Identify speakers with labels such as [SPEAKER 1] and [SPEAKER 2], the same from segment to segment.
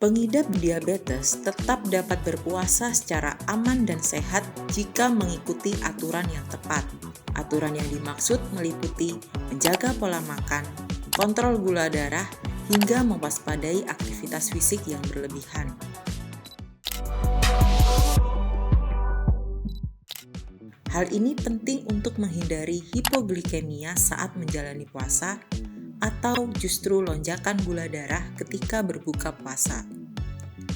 [SPEAKER 1] Pengidap diabetes tetap dapat berpuasa secara aman dan sehat jika mengikuti aturan yang tepat. Aturan yang dimaksud meliputi menjaga pola makan, kontrol gula darah, hingga mewaspadai aktivitas fisik yang berlebihan. Hal ini penting untuk menghindari hipoglikemia saat menjalani puasa atau justru lonjakan gula darah ketika berbuka puasa.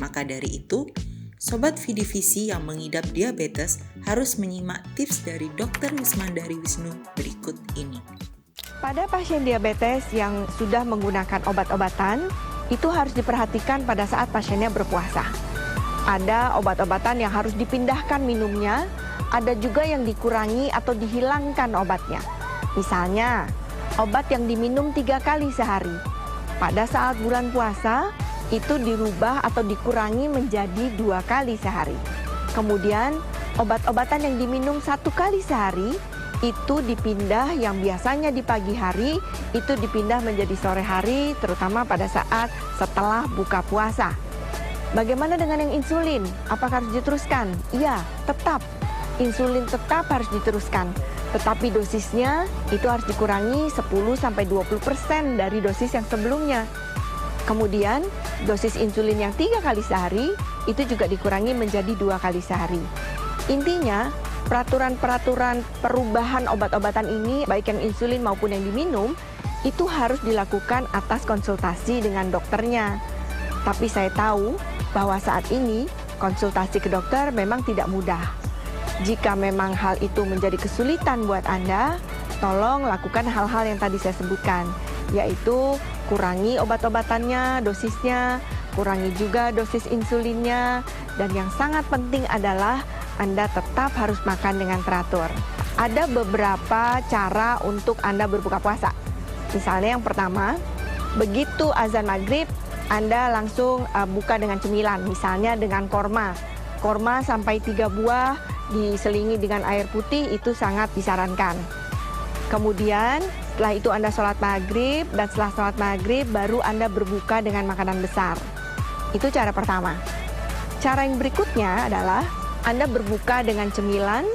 [SPEAKER 1] Maka dari itu, Sobat Vidivisi yang mengidap diabetes harus menyimak tips dari Dr. Wismandari Wisnu berikut ini.
[SPEAKER 2] Pada pasien diabetes yang sudah menggunakan obat-obatan, itu harus diperhatikan pada saat pasiennya berpuasa. Ada obat-obatan yang harus dipindahkan minumnya, ada juga yang dikurangi atau dihilangkan obatnya. Misalnya, obat yang diminum 3 kali sehari. Pada saat bulan puasa, itu dirubah atau dikurangi menjadi 2 kali sehari. Kemudian, obat-obatan yang diminum 1 kali sehari, itu dipindah yang biasanya di pagi hari, itu dipindah menjadi sore hari, terutama pada saat setelah buka puasa. Bagaimana dengan yang insulin? Apakah harus diteruskan? Iya, tetap. Insulin tetap harus diteruskan. Tetapi dosisnya itu harus dikurangi 10-20% dari dosis yang sebelumnya. Kemudian dosis insulin yang 3 kali sehari itu juga dikurangi menjadi 2 kali sehari. Intinya peraturan-peraturan perubahan obat-obatan ini baik yang insulin maupun yang diminum itu harus dilakukan atas konsultasi dengan dokternya. Tapi saya tahu bahwa saat ini konsultasi ke dokter memang tidak mudah. Jika memang hal itu menjadi kesulitan buat Anda, tolong lakukan hal-hal yang tadi saya sebutkan, yaitu kurangi obat-obatannya, dosisnya, kurangi juga dosis insulinnya, dan yang sangat penting adalah Anda tetap harus makan dengan teratur. Ada beberapa cara untuk Anda berbuka puasa. Misalnya yang pertama, begitu azan maghrib, Anda langsung buka dengan cemilan, misalnya dengan korma. Korma sampai 3 buah, diselingi dengan air putih itu sangat disarankan. Kemudian setelah itu Anda sholat maghrib dan setelah sholat maghrib baru Anda berbuka dengan makanan besar. Itu cara pertama. Cara yang berikutnya adalah Anda berbuka dengan cemilan,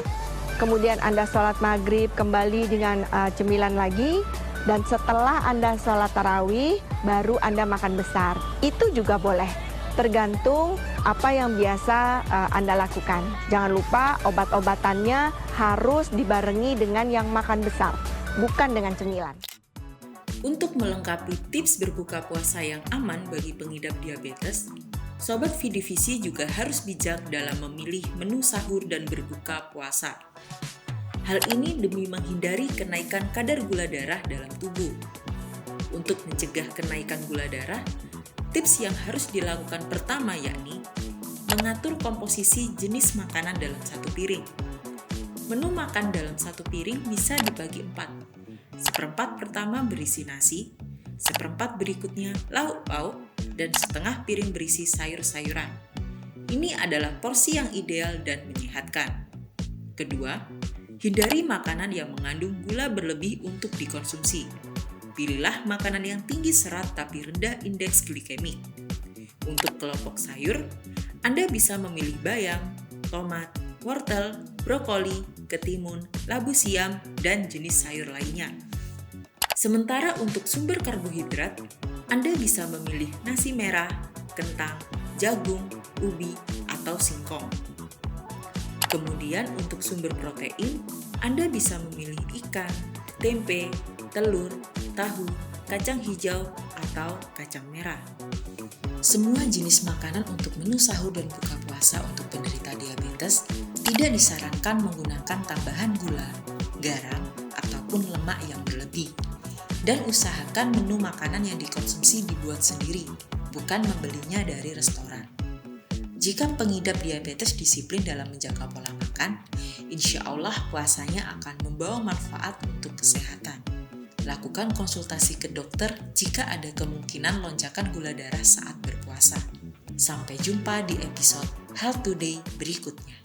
[SPEAKER 2] kemudian Anda sholat maghrib kembali dengan cemilan lagi, dan setelah Anda sholat tarawih baru Anda makan besar. Itu juga boleh. Tergantung apa yang biasa Anda lakukan. Jangan lupa obat-obatannya harus dibarengi dengan yang makan besar, bukan dengan cemilan.
[SPEAKER 1] Untuk melengkapi tips berbuka puasa yang aman bagi pengidap diabetes, Sobat Vidivisi juga harus bijak dalam memilih menu sahur dan berbuka puasa. Hal ini demi menghindari kenaikan kadar gula darah dalam tubuh. Untuk mencegah kenaikan gula darah, tips yang harus dilakukan pertama yakni mengatur komposisi jenis makanan dalam satu piring. Menu makan dalam satu piring bisa dibagi 4. Seperempat pertama berisi nasi, seperempat berikutnya lauk pauk, dan setengah piring berisi sayur-sayuran. Ini adalah porsi yang ideal dan menyehatkan. Kedua, hindari makanan yang mengandung gula berlebih untuk dikonsumsi. Pilihlah makanan yang tinggi serat tapi rendah indeks glikemik. Untuk kelompok sayur, Anda bisa memilih bayam, tomat, wortel, brokoli, ketimun, labu siam, dan jenis sayur lainnya. Sementara untuk sumber karbohidrat, Anda bisa memilih nasi merah, kentang, jagung, ubi, atau singkong. Kemudian untuk sumber protein, Anda bisa memilih ikan, tempe, telur, tahu, kacang hijau, atau kacang merah. Semua jenis makanan untuk menu sahur dan buka puasa untuk penderita diabetes tidak disarankan menggunakan tambahan gula, garam, ataupun lemak yang berlebih. Dan usahakan menu makanan yang dikonsumsi dibuat sendiri, bukan membelinya dari restoran. Jika pengidap diabetes disiplin dalam menjaga pola makan, insya Allah puasanya akan membawa manfaat untuk kesehatan. Lakukan konsultasi ke dokter jika ada kemungkinan lonjakan gula darah saat berpuasa. Sampai jumpa di episode Health Today berikutnya.